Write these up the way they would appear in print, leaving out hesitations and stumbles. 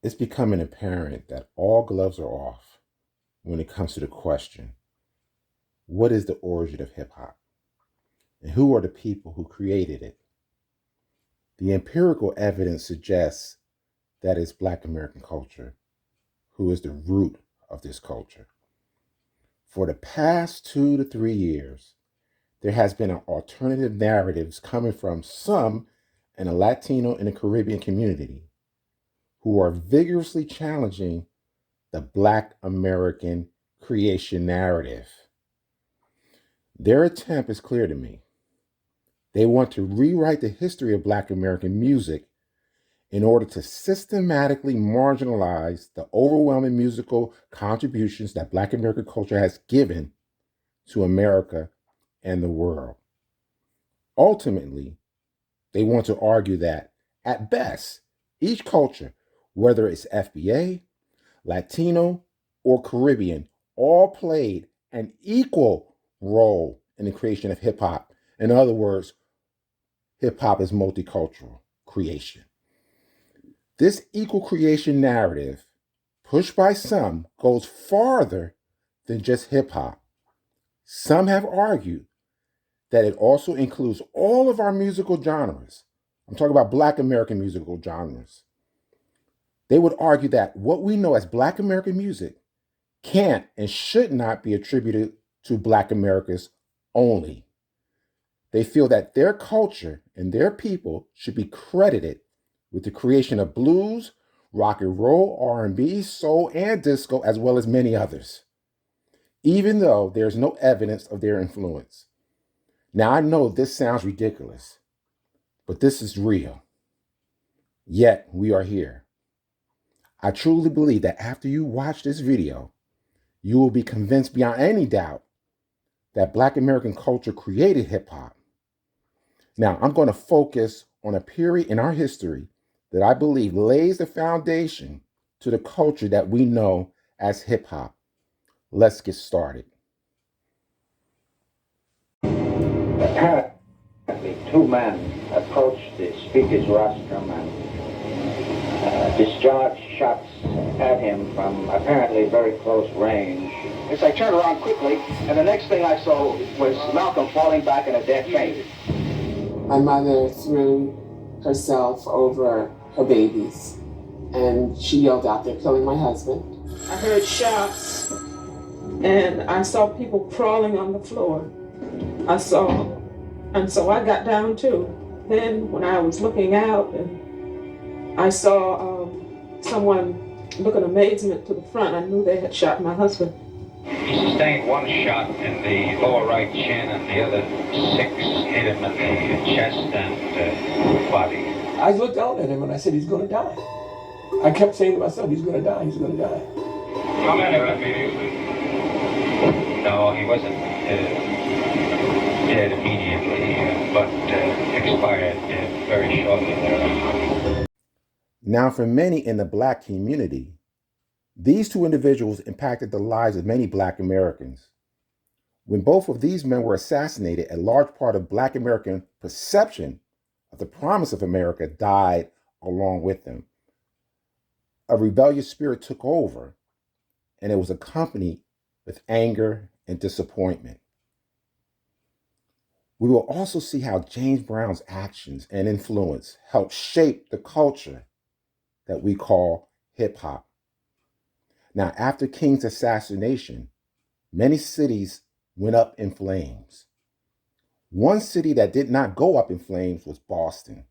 It's becoming apparent that all gloves are off when it comes to the question, what is the origin of hip hop? And who are the people who created it? The empirical evidence suggests that it's Black American culture who is the root of this culture. For the past 2 to 3 years, there has been an alternative narratives coming from some in the Latino and the Caribbean community who are vigorously challenging the Black American creation narrative. Their attempt is clear to me. They want to rewrite the history of Black American music in order to systematically marginalize the overwhelming musical contributions that Black American culture has given to America and the world. Ultimately, they want to argue that, at best, each culture, whether it's FBA, Latino, or Caribbean, all played an equal role in the creation of hip hop. In other words, hip hop is multicultural creation. This equal creation narrative, pushed by some, goes farther than just hip hop. Some have argued that it also includes all of our musical genres. I'm talking about Black American musical genres. They would argue that what we know as Black American music can't and should not be attributed to Black Americans only. They feel that their culture and their people should be credited with the creation of blues, rock and roll, R&B, soul, and disco, as well as many others, even though there's no evidence of their influence. Now, I know this sounds ridiculous, but this is real. Yet, we are here. I truly believe that after you watch this video, you will be convinced beyond any doubt that Black American culture created hip hop. Now, I'm going to focus on a period in our history that I believe lays the foundation to the culture that we know as hip hop. Let's get started. Apparently, two men approached the speaker's rostrum and discharged shots at him from apparently very close range. As I turned around quickly, and the next thing I saw was Malcolm falling back in a dead faint. My mother threw herself over her babies, and she yelled out, "They're killing my husband." I heard shots, and I saw people crawling on the floor. And so I got down too. Then when I was looking out, and I saw someone look in amazement to the front, I knew they had shot my husband. He sustained one shot in the lower right chin, and the other 6 hit him in the chest and body. I looked out at him and I said, he's going to die. I kept saying to myself, he's going to die, he's going to die. How many of them immediately? No, he wasn't dead immediately, but expired very shortly thereafter. Now, for many in the Black community, these two individuals impacted the lives of many Black Americans. When both of these men were assassinated, a large part of Black American perception of the promise of America died along with them. A rebellious spirit took over, and it was accompanied with anger and disappointment. We will also see how James Brown's actions and influence helped shape the culture that we call hip hop. Now, after King's assassination, many cities went up in flames. One city that did not go up in flames was Boston.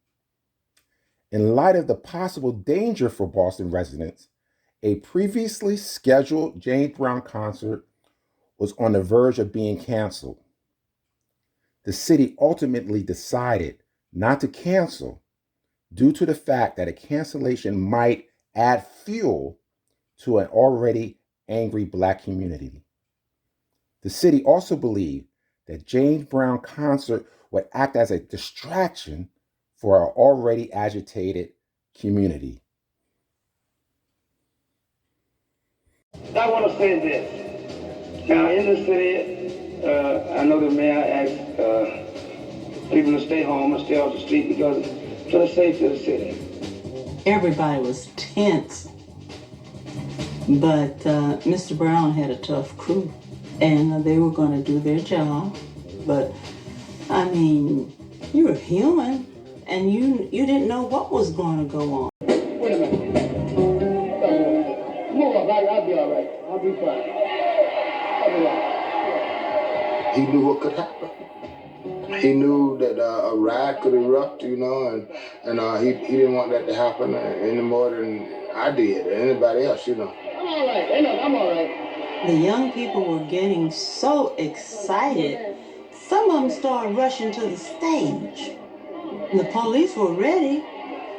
In light of the possible danger for Boston residents, a previously scheduled James Brown concert was on the verge of being canceled. The city ultimately decided not to cancel due to the fact that a cancellation might add fuel to an already angry Black community. The city also believed that James Brown concert would act as a distraction for our already agitated community. I want to say this. Now, in the city, I know the mayor asked people to stay home and stay off the street because for the safety of the city. Everybody was tense But Mr. Brown had a tough crew, and they were going to do their job. But I mean, you were human, and you didn't know what was going to go on. Wait a minute. Move up. I'll be all right. I'll be fine. I'll be all right. He knew what could happen. He knew that a riot could erupt, you know, and he didn't want that to happen any more than I did or anybody else, you know. I'm all right. Hey, look, I'm all right. The young people were getting so excited. Some of them started rushing to the stage. The police were ready.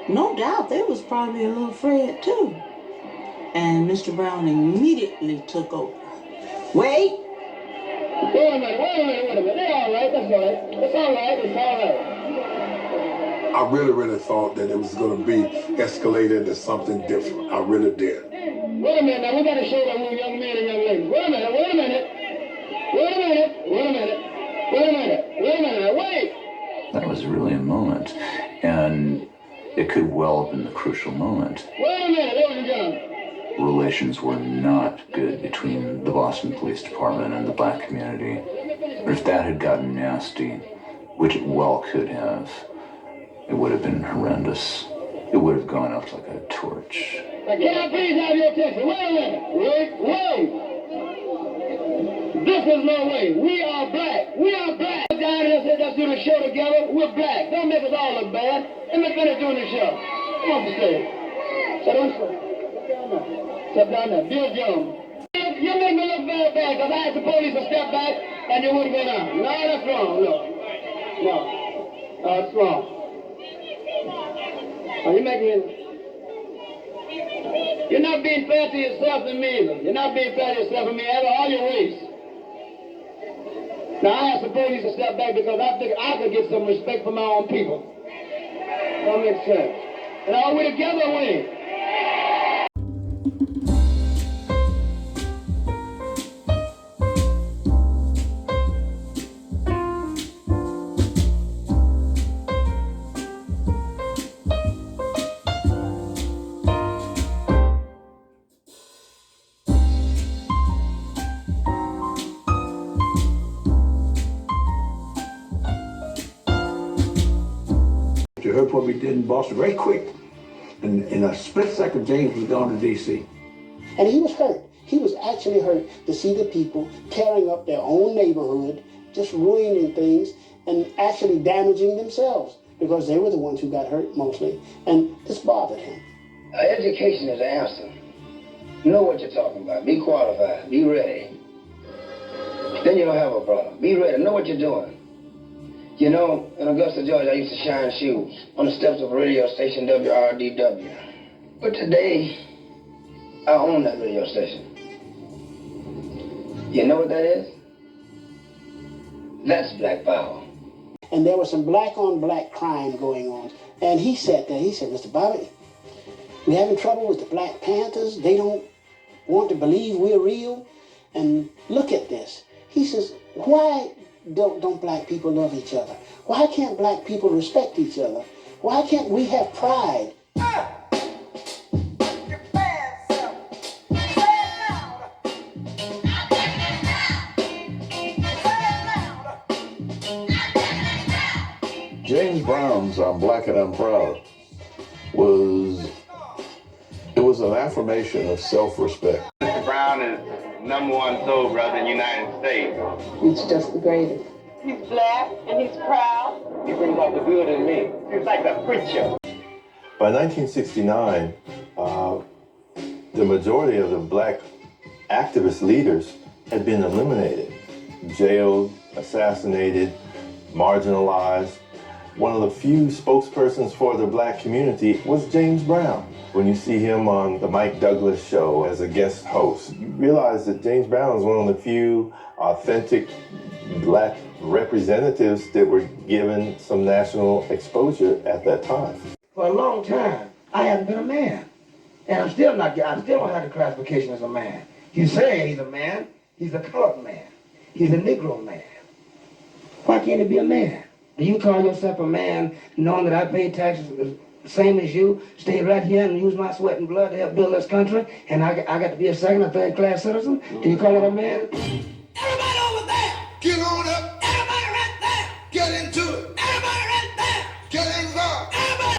No doubt they was probably a little afraid too. And Mr. Brown immediately took over. Wait! Wait a minute. They're all right. That's all right. It's all right. It's all right. I really thought that it was going to be escalated into something different. I really did. Wait a minute. Now, we got to show them who young men and young ladies. Wait a minute. That was really a moment, and it could well have been the crucial moment. Wait a minute, ladies and gentlemen. Relations were not good between the Boston Police Department and the black community. But if that had gotten nasty, which it well could have, it would have been horrendous. It would have gone up like a torch. Now, can I please have your attention? Wait a minute. Wait. This is no way. We are black. Down here, let's do the show together. We're black. Don't make us all look bad. Let me finish doing the show. Come on, stage. Step down there. Bill Jones. You make me look very bad because I asked the police to step back and you wouldn't go down. No, that's wrong. No, that's wrong. Now, you're not being fair to yourself and me either. You're not being fair to yourself and me either. All your race. Now, I asked the police to step back because I figured I could get some respect for my own people. That makes sense. And all we together win. You heard what we did in Boston very quick. In a split second, James was gone to D.C. And he was hurt. He was actually hurt to see the people tearing up their own neighborhood, just ruining things and actually damaging themselves because they were the ones who got hurt mostly. And this bothered him. Education is the answer. Know what you're talking about. Be qualified. Be ready. Then you don't have a problem. Be ready. Know what you're doing. You know, in Augusta, Georgia, I used to shine shoes on the steps of a radio station, WRDW. But today, I own that radio station. You know what that is? That's black power. And there was some black-on-black crime going on. And he sat there, he said, Mr. Bobby, we're having trouble with the Black Panthers. They don't want to believe we're real. And look at this. He says, why don't black people love each other? Why can't black people respect each other? Why can't we have pride? James Brown's I'm Black and I'm Proud was an affirmation of self-respect. Mr. Brown is #1 soul brother in the United States. He's just the greatest. He's black and he's proud. He brings out the good in me. He's like a preacher. By 1969, the majority of the black activist leaders had been eliminated, jailed, assassinated, marginalized. One of the few spokespersons for the black community was James Brown. When you see him on the Mike Douglas show as a guest host, you realize that James Brown is one of the few authentic black representatives that were given some national exposure at that time. For a long time, I haven't been a man. And I still don't have the classification as a man. He's saying he's a man, he's a colored man. He's a Negro man. Why can't he be a man? Do you call yourself a man knowing that I pay taxes same as you, stay right here and use my sweat and blood to help build this country, and I got to be a second or third class citizen? Do you call it a man? Everybody over there, get on up. Everybody right there, get into it. Everybody right there, get involved. Everybody.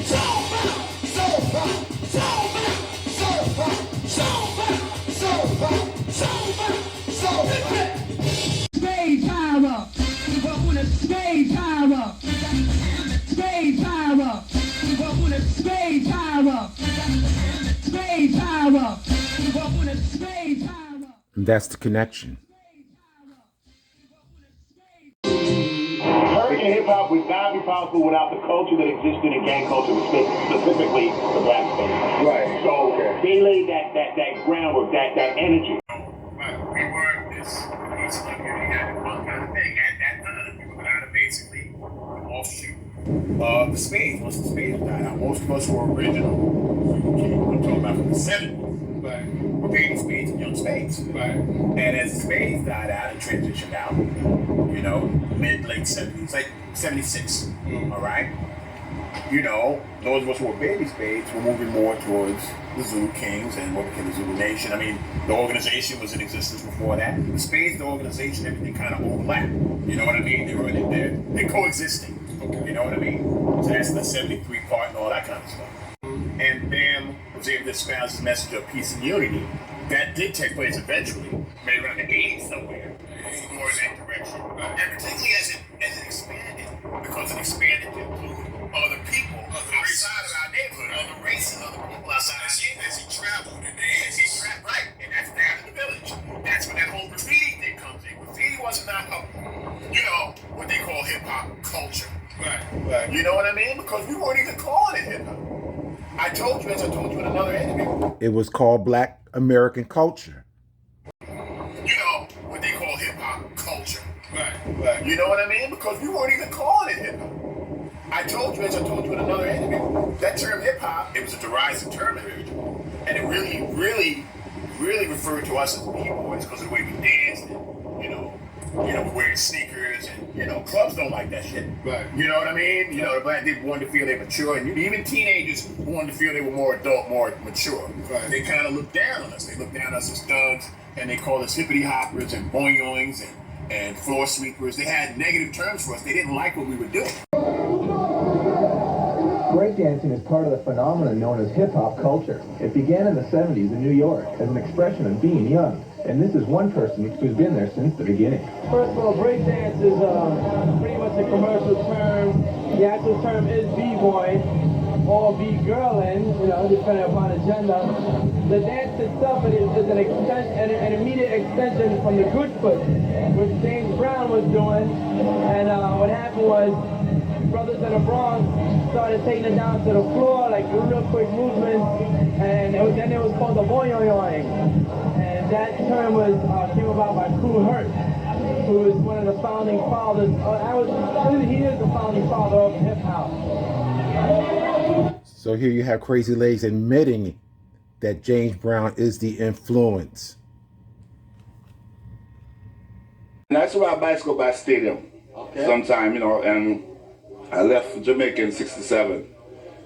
So far, so far, so far, so far, so far, so far, so far, so far. Spade power. What with a spade power? Spade power. What with a spade power? Spade power. What with a spade power? And that's the connection. American hip-hop would not be possible without the culture that existed in gang culture, specifically the black space. Right. So they laid that groundwork, that energy. But we were this community had the punk kind of thing at that time. We were kind of basically an offshoot of the Spades. Once the Spades died out, most of us were original. I'm talking about from the 70s. But we're Baby Spades and Young Spades. Right. And as the Spades died out and transitioned out, you know, late 70s, like 76, all right? You know, those of us who were Baby Spades were moving more towards the Zulu Kings and what became the Zulu Nation. I mean, the organization was in existence before that. The Spades, the organization, everything kind of overlapped. You know what I mean? They're coexisting. Okay. You know what I mean? So that's the 73 part and all that kind of stuff. And Bam was able to espouse his message of peace and unity. That did take place eventually, maybe around the 80s somewhere, more in that direction. And particularly as it expanded, because it expanded to include other people outside of our neighborhood, other races, other people outside of our neighborhood. As he traveled, right, and that's down in the village. That's when that whole graffiti thing comes in. Graffiti wasn't what they call hip-hop culture. Right. You know what I mean? Because we weren't even calling it hip-hop. I told you, as I told you in another interview. It was called Black American culture. You know what they call hip-hop culture. Right. You know what I mean? Because we weren't even calling it hip-hop. I told you, as I told you in another interview, that term hip-hop, it was a derisive term originally. And it really referred to us as B-boys because of the way we danced and, we're wearing sneakers and, clubs don't like that shit. Right. You know what I mean? The black people wanted to feel they mature, and even teenagers wanted to feel they were more adult, more mature. Right. They kind of looked down on us. They looked down on us as thugs, and they called us hippity hoppers and boing-yoings and floor sweepers. They had negative terms for us. They didn't like what we were doing. Breakdancing is part of the phenomenon known as hip-hop culture. It began in the 70s in New York as an expression of being young. And this is one person who's been there since the beginning. First of all, breakdance is pretty much a commercial term. The actual term is b-boy or b-girling, depending upon the gender. The dance itself is an immediate extension from the good foot, which James Brown was doing. And what happened was, brothers in the Bronx started taking it down to the floor, like real quick movements, and then it was called the boing-yoing. And that term came about by Kool Herc, who is one of the founding fathers. He is the founding father of hip-hop. So here you have Crazy Legs admitting that James Brown is the influence. And I used to ride bicycle by stadium sometime, and I left Jamaica in '67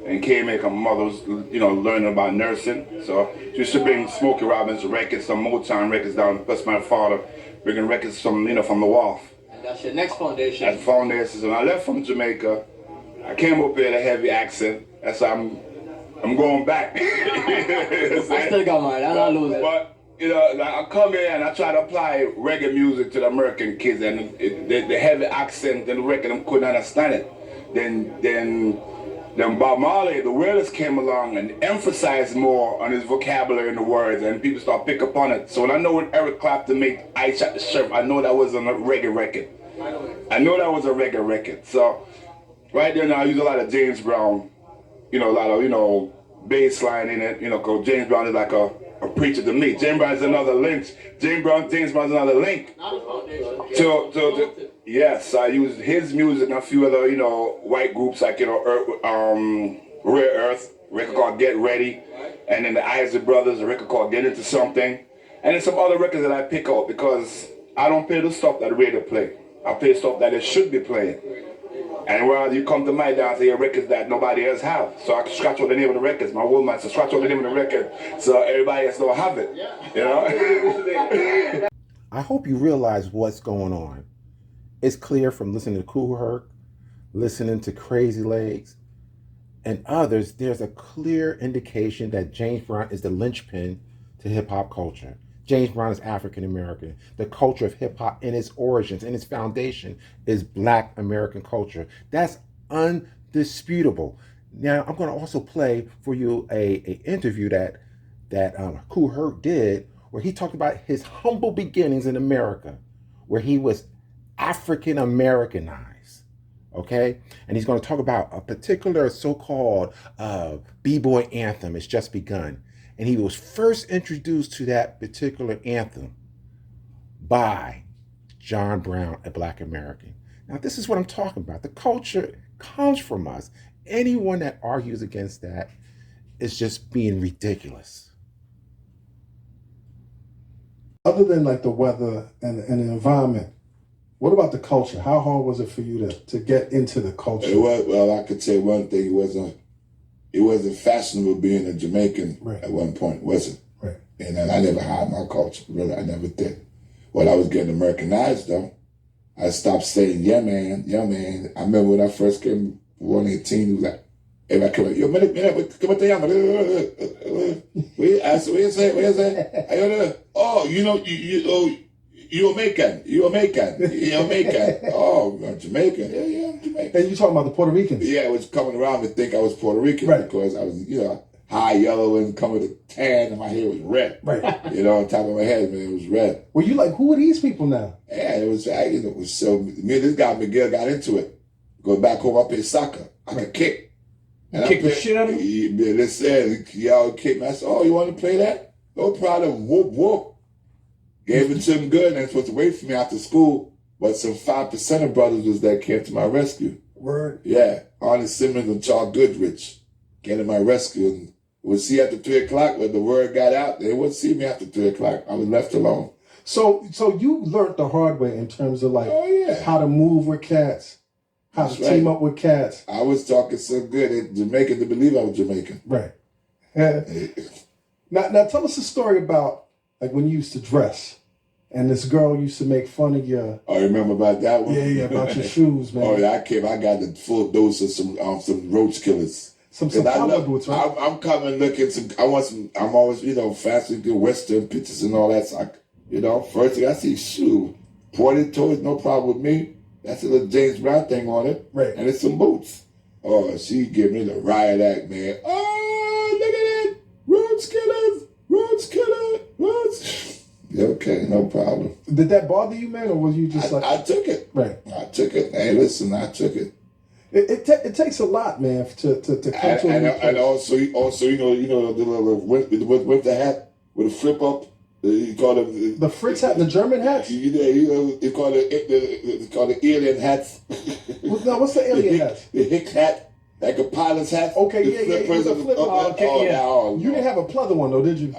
and came here. My mother was, learning about nursing. So she used to bring Smokey Robinson records, some Motown records down, plus my father bringing records from the Wharf. And that's your next foundation. That's foundation. So when I left from Jamaica, I came up here with a heavy accent. That's why I'm going back. I still got mine. I don't lose it. But I come here and I try to apply reggae music to the American kids, and the heavy accent and the record, I couldn't understand it. Then Bob Marley, the Wailers came along and emphasized more on his vocabulary and the words, and people start pick up on it. So when I know when Eric Clapton made I Shot the Sheriff, I know that was a reggae record. So right there now I use a lot of James Brown, a lot of, bass line in it, because James Brown is like a preacher to me. James Brown is another link. James Brown is another link. Yes, I use his music and a few other, white groups like, Rare Earth, a record called Get Ready, and then the Isaac Brothers, a record called Get Into Something, and then some other records that I pick out because I don't play the stuff that the radio play. I play stuff that it should be playing. And while you come to my dance, I hear records that nobody else have. So I can scratch out the name of the records. My woman said scratch out the name of the record so everybody else don't have it. You know? I hope you realize what's going on. It's clear from listening to Kool Herc, listening to Crazy Legs, and others, there's a clear indication that James Brown is the linchpin to hip-hop culture. James Brown is African American. The culture of hip-hop in its origins, in its foundation, is Black American culture. That's undisputable. Now, I'm going to also play for you a interview that Kool Herc did, where he talked about his humble beginnings in America, where he was African Americanized. Okay, and he's going to talk about a particular so-called b-boy anthem. It's Just Begun, and he was first introduced to that particular anthem by John Brown, a Black American. Now, this is what I'm talking about. The culture comes from us. Anyone that argues against that is just being ridiculous. Other than like the weather and the environment, what about the culture? How hard was it for you to get into the culture? It was, well, I could say one thing. It wasn't fashionable being a Jamaican at one point, was it? Right. And I never had my culture. Really, I never did. Well, I was getting Americanized, though. I stopped saying, yeah, man, yeah, man. I remember when I first came, 118, it was like, everybody come up, yo, man, come up there, man. What you say? Oh, you know, you're Jamaican. Oh, I'm Jamaican. Yeah, I'm Jamaican. And you talking about the Puerto Ricans? Yeah, it was coming around to think I was Puerto Rican because I was, high yellow and coming to tan and my hair was red. Right. On top of my head, man, it was red. Were you like, who are these people now? Yeah, it was so, me and this guy, Miguel, got into it. Going back home, I played soccer. I could kick. And kick the shit out of him? Yeah, listen, y'all kicked me. I said, oh, you want to play that? No problem. Whoop, whoop. Gave it to him good, and they supposed to wait for me after school. But some 5% of brothers was that came to my rescue. Word? Yeah. Arnie Simmons and Charles Goodrich came to my rescue and would see after 3 o'clock when the word got out. They wouldn't see me after 3 o'clock. I was left alone. So you learned the hard way in terms of how to move with cats, how to team up with cats. I was talking so good at Jamaican to believe I was Jamaican. Right. Now tell us a story about like when you used to dress. And this girl used to make fun of your... I remember about that one. Yeah, about your shoes, man. Oh, yeah, I got the full dose of some roach killers. Some cowboy boots, right? I'm coming looking I'm always, fancy the Western pictures and all that. So first thing I see, shoe, pointed toes, no problem with me. That's a little James Brown thing on it. Right. And it's some boots. Oh, she gave me the riot act, man. Oh, look at it. Roach killers, roach. Okay, no problem. Did that bother you, man, or was you just I took it. Right. I took it. Hey, listen, I took it. It takes a lot, man, to come to and also, the little with the hat with a flip up. You call it the Fritz hat, the German hats. You call it alien hats. What's the alien hats? The Hicks hat. Like a pilot's hat. Okay, yeah. You didn't have a pleather one though, did you?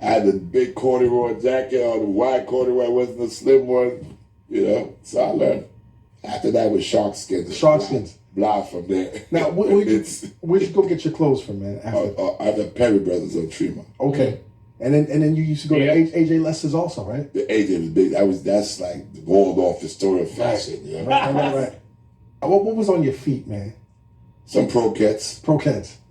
I had the big corduroy jacket or the wide corduroy, wasn't a slim one, so I learned. After that was shark skins. Shark skins. Blah from there. Now, where'd you go get your clothes from, man? After Perry Brothers on Tremont. Okay. And then you used to go to AJ Lester's also, right? The AJ was big. That's like the walled off historic fashion. Right. What was on your feet, man? Some Pro-Kets.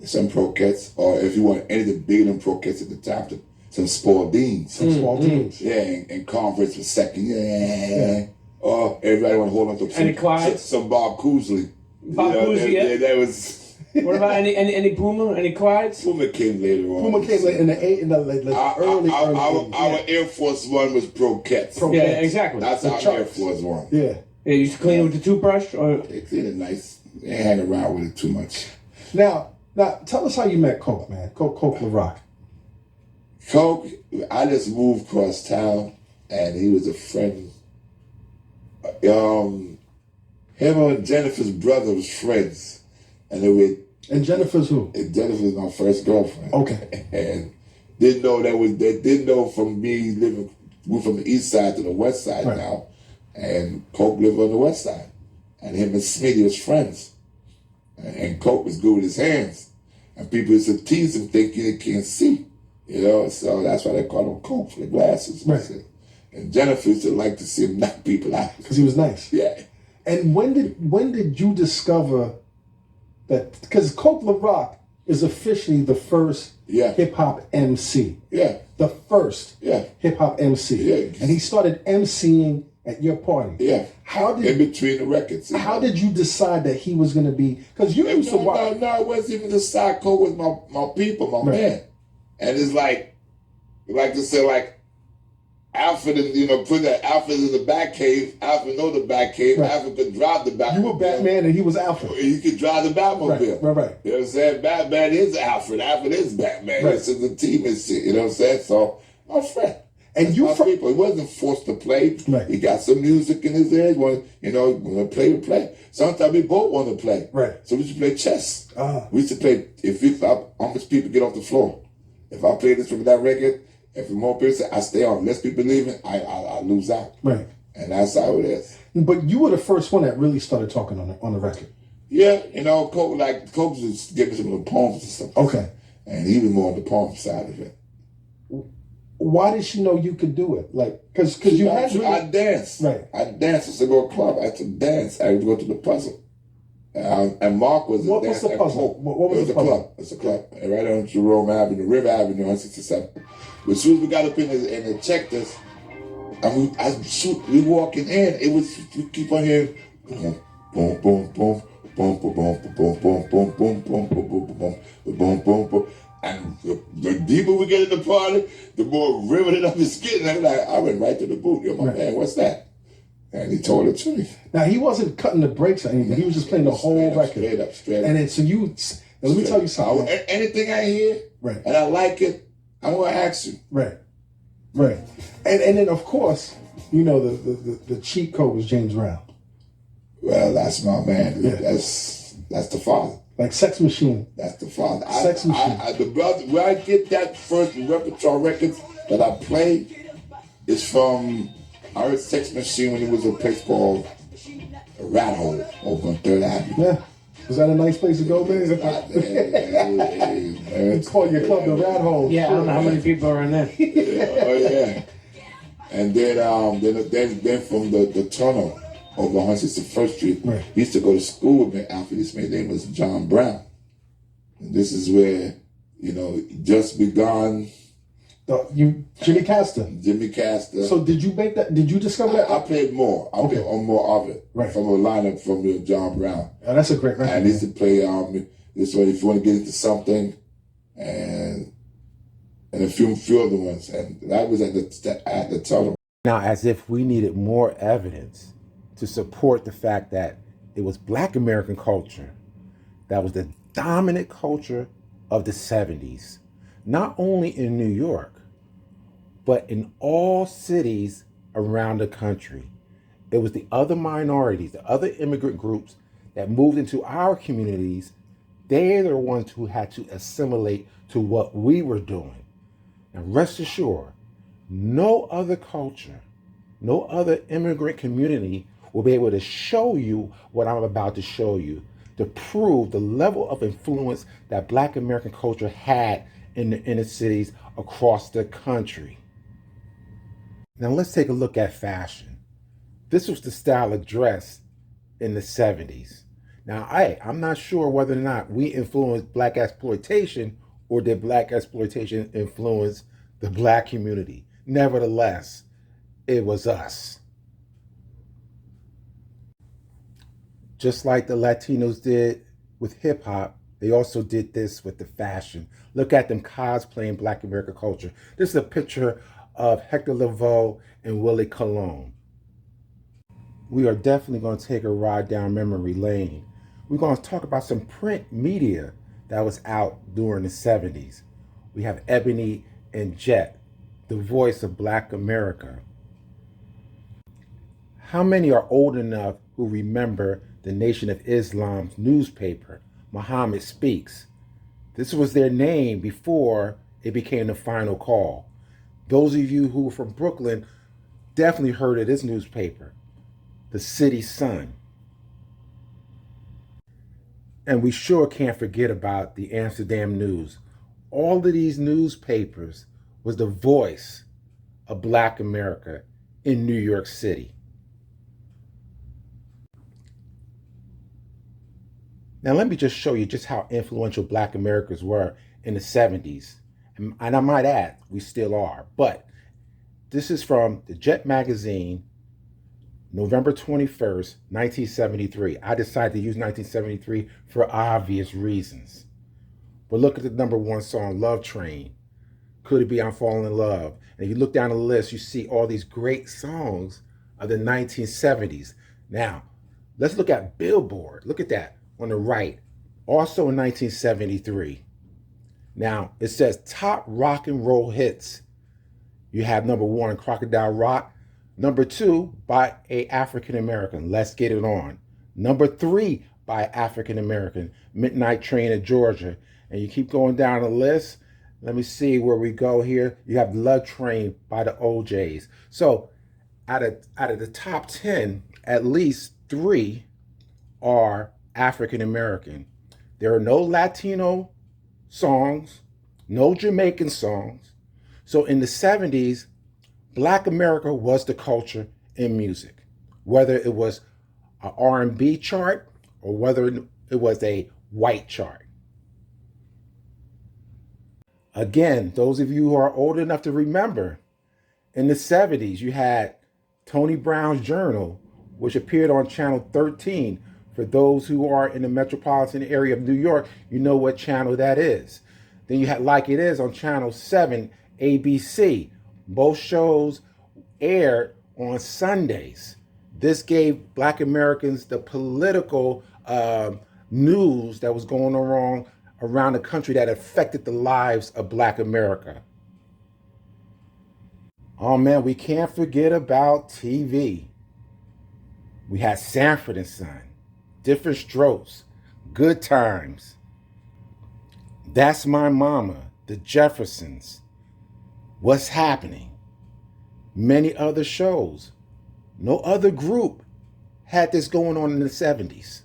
Some Pro-Kets. Or if you want anything bigger than Pro-Kets at the time, some Spaldings. Yeah, and Converse was second. Yeah. Oh, everybody want to hold on to any Clydes? Some Bob Cousy. Bob Cousy, yeah. That was... What about any Puma? Any Clydes? Puma came later on. Puma came in the early Our Air Force One was Pro-Kets. Yeah, exactly. That's our Air Force One. Yeah. You used to clean it with the toothbrush? Or? They clean it nice. They ain't hang around with it too much. Now, tell us how you met Coke, man. Coke LaRock. Coke, I just moved across town, and he was a friend. Him and Jennifer's brother was friends. And Jennifer's who? Jennifer's my first girlfriend. Okay. And they didn't know from me moved from the east side to the west side now. And Coke lived on the west side. And him and Smitty was friends. And Coke was good with his hands. And people used to tease him thinking he can't see. You know, so that's why they call him Coke for the glasses. Right. And Jennifer used to like to see him knock people out. Because he was nice. Yeah. And when did you discover that? Because Coke LaRock is officially the first hip hop MC. Yeah. The first hip hop MC. Yeah. And he started MCing at your party. Yeah. How did in between the records? How did you decide that he was going to be? Because you used to watch. No, it wasn't even the side. Coke was my people, my man. And it's like to say, like, Alfred, put that Alfred in the back cave. Alfred know the back cave. Right. Alfred could drive the Batmobile. You were Batman and he was Alfred. He could drive the Batmobile. Right. You know what I'm saying? Batman is Alfred. Alfred is Batman. Right. This is the team and shit. You know what I'm saying? So, my friend. And my people. He wasn't forced to play. Right. He got some music in his head. Want to play. Sometimes we both want to play. Right. So we used to play chess. We used to play. How much people get off the floor? If I play this from that record, if more people say I stay on, less people leaving, I lose out. Right. And that's how it is. But you were the first one that really started talking on the record. Yeah, Coke was giving some of the poems and stuff. Okay. And he was more on the poem side of it. Why did she know you could do it? Like, because you had really... I danced. Right. I danced. I used to go to a club. I had to dance. I had to go to the puzzle. And Mark was what was the puzzle? What was the puzzle? Club. It's a club. Right on Jerome Avenue, River Avenue, 167. But as soon as we got up in they checked us, and we walking in, it was, we keep on hearing, boom, boom, boom, boom, boom, boom, boom, boom, boom, boom, boom, boom, boom, boom, boom, boom, boom. And the deeper we get in the party, the more riveted up his skin. And I went right to the booth. Yo, my man, what's that? And he told it to me. Now, he wasn't cutting the brakes or anything. He was just playing the whole record. Straight up. And then, so let me tell you something. Anything I hear, right, and I like it, I'm going to ask you. Right. And then, of course, the cheat code was James Brown. Well, that's my man. Yeah. That's the father. Like Sex Machine. That's the father. Sex Machine. The brother, where I get that first repertoire records that I played is from... I heard Sex Machine when it was a place called Rat Hole over on 3rd Avenue. Yeah. Was that a nice place to go, man? You call your club the Rat Hole. Yeah, I don't know how many people are in there. Yeah. And then from the tunnel over 161st Street, right. He used to go to school with me. Alfred, his name was John Brown. And this is where, just begun... Jimmy Castor. Jimmy Castor. So did you make that? Did you discover that? I played more. I played on more of it. Right. From a lineup from John Brown. Oh, that's a great record. And I used to play this one, if you want to get into something, and a few other ones. And that was at the tunnel. Now, as if we needed more evidence to support the fact that it was Black American culture that was the dominant culture of the 70s, not only in New York, but in all cities around the country. It was the other minorities, the other immigrant groups that moved into our communities. They're the ones who had to assimilate to what we were doing. And rest assured, no other culture, no other immigrant community will be able to show you what I'm about to show you, to prove the level of influence that Black American culture had in the inner cities across the country. Now let's take a look at fashion. This was the style of dress in the 70s. Now, I'm not sure whether or not we influenced Black exploitation or did Black exploitation influence the Black community. Nevertheless, it was us. Just like the Latinos did with hip hop, they also did this with the fashion. Look at them cosplaying Black American culture. This is a picture of Hector Lavoe and Willie Colon. We are definitely going to take a ride down memory lane. We're going to talk about some print media that was out during the 70s. We have Ebony and Jet, the voice of Black America. How many are old enough who remember the Nation of Islam's newspaper, Muhammad Speaks? This was their name before it became the Final Call. Those of you who are from Brooklyn definitely heard of this newspaper, the City Sun. And we sure can't forget about the Amsterdam News. All of these newspapers was the voice of Black America in New York City. Now, let me just show you just how influential Black Americans were in the 70s. And I might add, we still are. But this is from the Jet magazine, November 21st, 1973. I decided to use 1973 for obvious reasons. But look at the number one song, Love Train. Could It Be I'm Falling in Love? And if you look down the list, you see all these great songs of the 1970s. Now, let's look at Billboard. Look at that on the right. Also in 1973. Now, it says top rock and roll hits. You have number one, Crocodile Rock. Number two, by a African American, Let's Get It On. Number three, by African American, Midnight Train of Georgia. And you keep going down the list. Let me see where we go here. You have Love Train by the OJs. So out of the top 10, at least three are African American. There are no Latino songs, no Jamaican songs. So in the 70s, Black America was the culture in music, whether it was an R&B chart or whether it was a white chart. Again, those of you who are old enough to remember, in the 70s, you had Tony Brown's Journal, which appeared on Channel 13. For those who are in the metropolitan area of New York, you know what channel that is. Then you had Like It Is on Channel 7, ABC. Both shows aired on Sundays. This gave Black Americans the political news that was going on around the country that affected the lives of Black America. Oh man, we can't forget about TV. We had Sanford and Son, Different Strokes, Good Times, That's My Mama, The Jeffersons, What's Happening, many other shows. No other group had this going on in the 70s.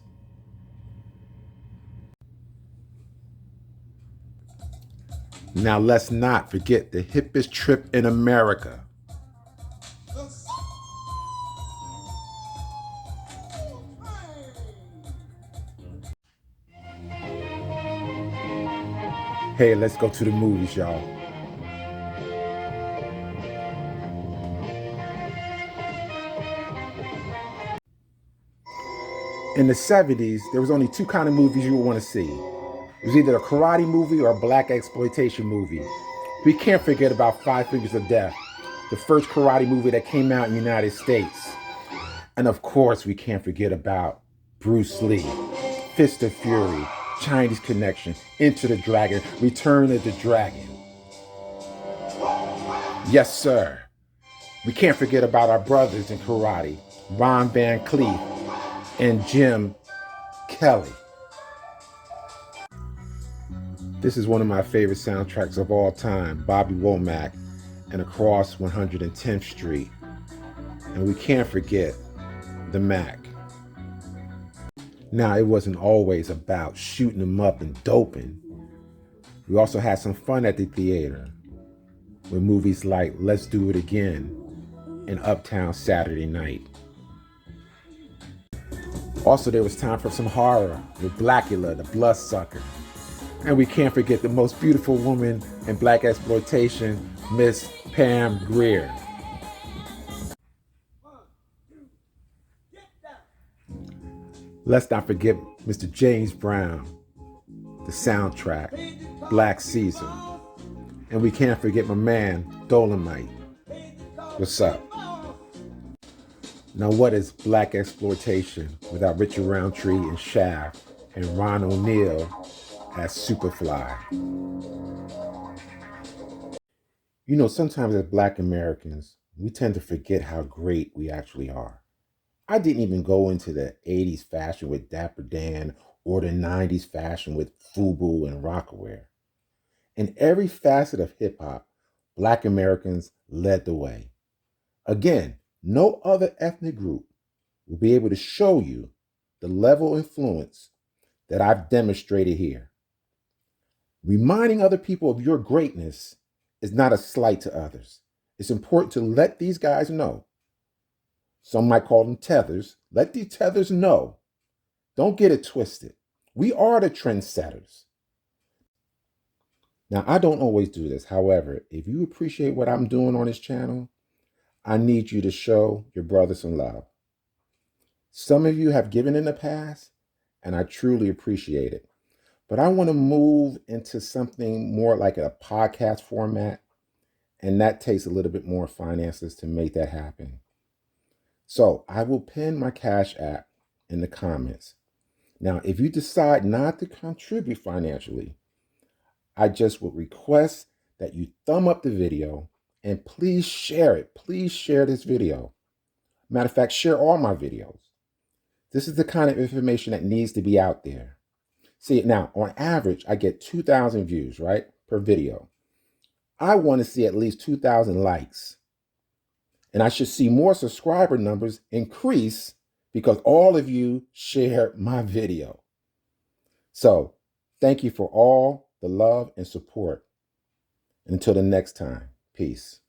Now let's not forget the hippest trip in America. Hey, let's go to the movies, y'all. In the 70s, there was only two kind of movies you would want to see. It was either a karate movie or a black exploitation movie. We can't forget about Five Fingers of Death, the first karate movie that came out in the United States. And of course, we can't forget about Bruce Lee, Fist of Fury, Chinese Connection, Enter the Dragon, Return of the Dragon. Yes, sir. We can't forget about our brothers in karate, Ron Van Cleef and Jim Kelly. This is one of my favorite soundtracks of all time, Bobby Womack and Across 110th Street. And we can't forget the Mac. Now, it wasn't always about shooting them up and doping. We also had some fun at the theater with movies like Let's Do It Again and Uptown Saturday Night. Also, there was time for some horror with Blackula, the Bloodsucker. And we can't forget the most beautiful woman in black exploitation, Miss Pam Grier. Let's not forget Mr. James Brown, the soundtrack, Black Caesar. And we can't forget my man, Dolomite. What's up? Now, what is black exploitation without Richard Roundtree and Shaft and Ron O'Neal as Superfly? You know, sometimes as Black Americans, we tend to forget how great we actually are. I didn't even go into the 80s fashion with Dapper Dan or the 90s fashion with FUBU and Rockaware. In every facet of hip hop, Black Americans led the way. Again, no other ethnic group will be able to show you the level of influence that I've demonstrated here. Reminding other people of your greatness is not a slight to others. It's important to let these guys know. Some might call them tethers. Let these tethers know. Don't get it twisted. We are the trendsetters. Now, I don't always do this. However, if you appreciate what I'm doing on this channel, I need you to show your brother some love. Some of you have given in the past, and I truly appreciate it. But I want to move into something more like a podcast format, and that takes a little bit more finances to make that happen. So I will pin my Cash App in the comments. Now, if you decide not to contribute financially, I just would request that you thumb up the video and please share it. Please share this video. Matter of fact, share all my videos. This is the kind of information that needs to be out there. See, now, on average, I get 2,000 views, right, per video. I want to see at least 2,000 likes. And I should see more subscriber numbers increase because all of you share my video. So, thank you for all the love and support. Until the next time, peace.